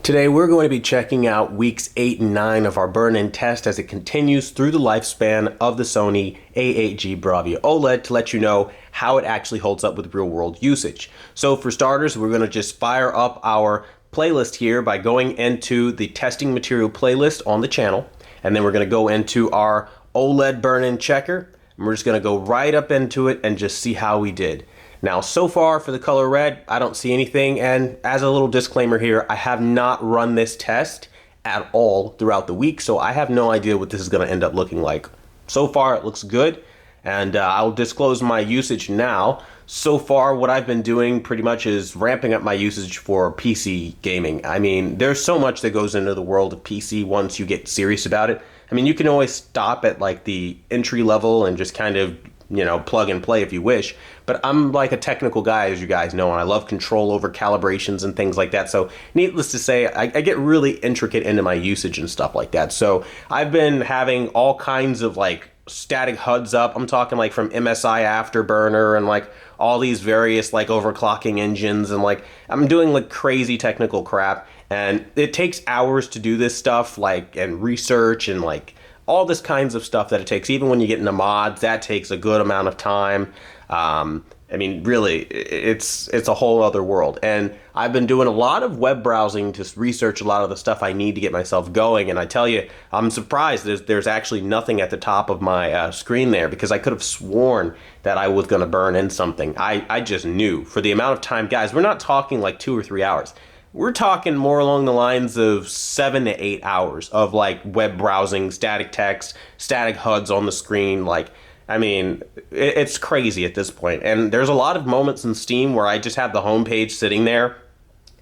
Today we're going to be checking out weeks 8 and 9 of our burn-in test as it continues through the lifespan of the Sony A8G Bravia Oled to let you know how it actually holds up with real-world usage. So for starters, we're going to just fire up our playlist here by going into the testing material playlist on the channel, and then we're going to go into our OLED burn-in checker, and we're just going to go right up into it and just see how we did. Now, so far for the color red, I don't see anything, and as a little disclaimer here, I have not run this test at all throughout the week, so I have no idea what this is going to end up looking like. So far, it looks good, and I'll disclose my usage now. So far, what I've been doing pretty much is ramping up my usage for PC gaming. I mean, there's so much that goes into the world of PC once you get serious about it. I mean, you can always stop at like the entry level and just kind of, you know, plug and play if you wish, but I'm like a technical guy, as you guys know, and I love control over calibrations and things like that. So needless to say, I get really intricate into my usage and stuff like that. So I've been having all kinds of like static HUDs up. I'm talking like from MSI Afterburner and like all these various like overclocking engines, and like I'm doing like crazy technical crap, and it takes hours to do this stuff, like, and research and like all this kinds of stuff that it takes. Even when you get into mods, that takes a good amount of time. I mean, really, it's a whole other world. And I've been doing a lot of web browsing to research a lot of the stuff I need to get myself going. And I tell you, I'm surprised there's actually nothing at the top of my screen there, because I could have sworn that I was going to burn in something. I just knew. For the amount of time, guys, we're not talking like 2 or 3 hours. We're talking more along the lines of 7 to 8 hours of like web browsing, static text, static HUDs on the screen. Like, I mean, it's crazy at this point. And there's a lot of moments in Steam where I just have the home page sitting there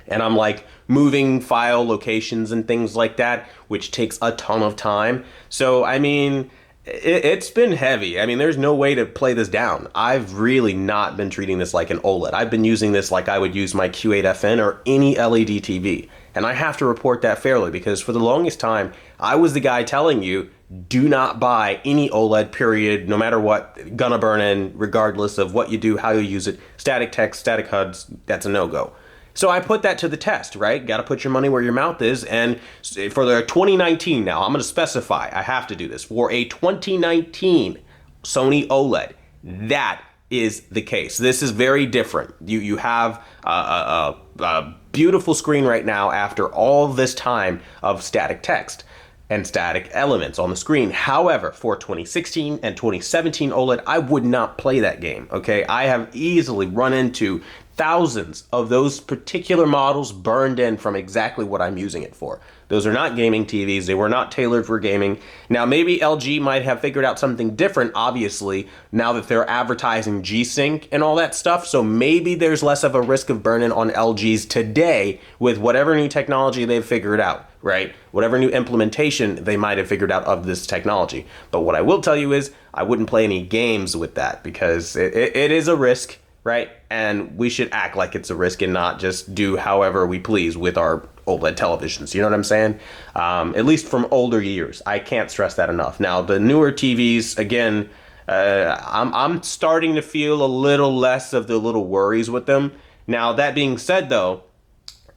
and I'm like moving file locations and things like that, which takes a ton of time. So, I mean, it's been heavy. I mean, there's no way to play this down. I've really not been treating this like an OLED. I've been using this like I would use my Q8FN or any LED TV. And I have to report that fairly, because for the longest time, I was the guy telling you, do not buy any OLED, period, no matter what, gonna burn in, regardless of what you do, how you use it. Static text, static HUDs, that's a no-go. So I put that to the test, right? Got to put your money where your mouth is. And for the 2019 now, I'm going to specify, I have to do this. For a 2019 Sony OLED, that is the case. This is very different. You have a beautiful screen right now after all this time of static text and static elements on the screen. However, for 2016 and 2017 OLED, I would not play that game, okay? I have easily run into thousands of those particular models burned in from exactly what I'm using it for. Those are not gaming TVs. They were not tailored for gaming. Now, maybe LG might have figured out something different, obviously, now that they're advertising G-Sync and all that stuff. So maybe there's less of a risk of burn-in on LGs today with whatever new technology they've figured out, right? Whatever new implementation they might have figured out of this technology. But what I will tell you is I wouldn't play any games with that, because it is a risk, right? And we should act like it's a risk and not just do however we please with our OLED televisions. You know what I'm saying? At least from older years. I can't stress that enough. Now, the newer TVs, again, I'm starting to feel a little less of the little worries with them. Now, that being said, though,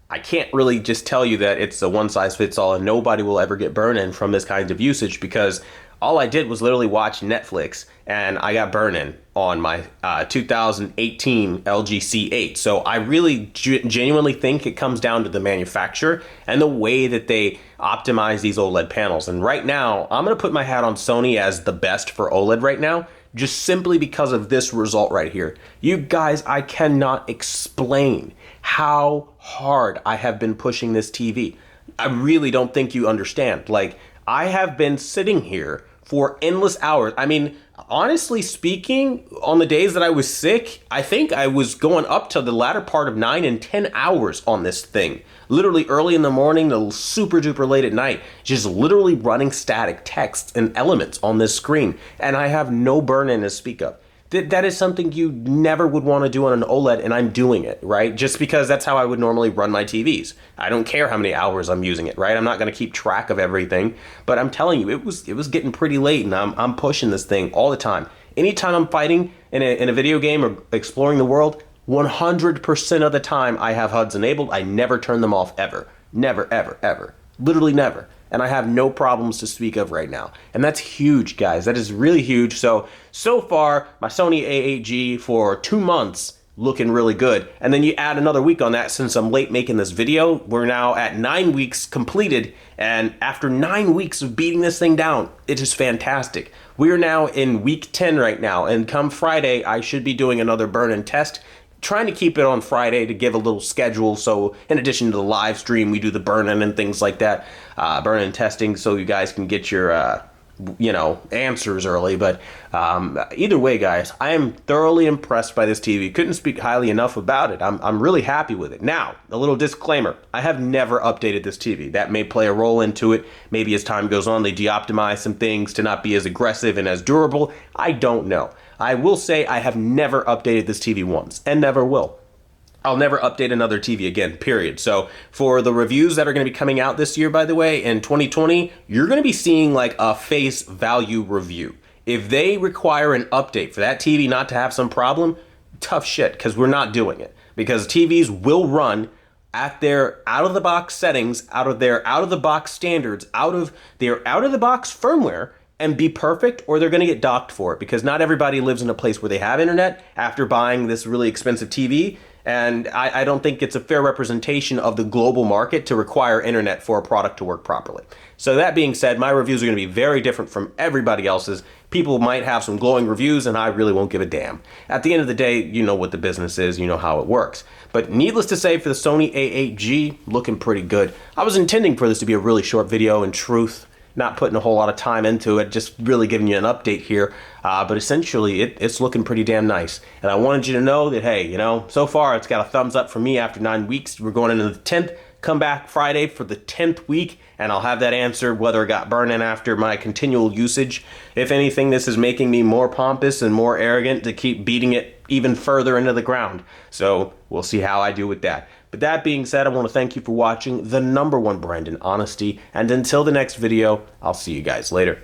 I can't really just tell you that it's a one-size-fits-all and nobody will ever get burn-in from this kind of usage, because all I did was literally watch Netflix and I got burn-in on my 2018 LG C8. So I really genuinely think it comes down to the manufacturer and the way that they optimize these OLED panels. And right now, I'm going to put my hat on Sony as the best for OLED right now, just simply because of this result right here. You guys, I cannot explain how hard I have been pushing this TV. I really don't think you understand. Like, I have been sitting here for endless hours. I mean, honestly speaking, on the days that I was sick, I think I was going up to the latter part of 9 and 10 hours on this thing. Literally early in the morning to super duper late at night, just literally running static text and elements on this screen. And I have no burn-in to speak of. That is something you never would want to do on an OLED, and I'm doing it, right? Just because that's how I would normally run my TVs. I don't care how many hours I'm using it, right? I'm not going to keep track of everything, but I'm telling you, it was getting pretty late, and I'm pushing this thing all the time. Anytime I'm fighting in a video game or exploring the world, 100% of the time I have HUDs enabled. I never turn them off ever. Never, ever, ever. Literally never. And I have no problems to speak of right now. And that's huge, guys. That is really huge. So far, my Sony A8G for 2 months looking really good. And then you add another week on that since I'm late making this video. We're now at 9 weeks completed. And after 9 weeks of beating this thing down, it is fantastic. We are now in week 10 right now. And come Friday, I should be doing another burn-in test. Trying to keep it on Friday to give a little schedule, so in addition to the live stream, we do the burn-in and things like that, burn-in testing, so you guys can get your, answers early. But either way, guys, I am thoroughly impressed by this TV. Couldn't speak highly enough about it. I'm really happy with it. Now, a little disclaimer, I have never updated this TV. That may play a role into it. Maybe as time goes on, they de-optimize some things to not be as aggressive and as durable. I don't know. I will say I have never updated this TV once, and never will. I'll never update another TV again, period. So for the reviews that are going to be coming out this year, by the way, in 2020, you're going to be seeing like a face value review. If they require an update for that TV not to have some problem, tough shit, because we're not doing it. Because TVs will run at their out-of-the-box settings, out of their out-of-the-box standards, out of their out-of-the-box firmware, and be perfect, or they're going to get docked for it, because not everybody lives in a place where they have internet after buying this really expensive TV, and I don't think it's a fair representation of the global market to require internet for a product to work properly. So that being said, my reviews are going to be very different from everybody else's. People might have some glowing reviews, and I really won't give a damn. At the end of the day, you know what the business is, you know how it works. But needless to say, for the Sony A8G, looking pretty good. I was intending for this to be a really short video, in truth. Not putting a whole lot of time into it, just really giving you an update here. But essentially, it's looking pretty damn nice. And I wanted you to know that, hey, so far it's got a thumbs up for me after 9 weeks. We're going into the 10th. Come back Friday for the 10th week, and I'll have that answered whether it got burned in after my continual usage. If anything, this is making me more pompous and more arrogant to keep beating it even further into the ground. So we'll see how I do with that. But that being said, I want to thank you for watching the #1 brand in honesty. And until the next video, I'll see you guys later.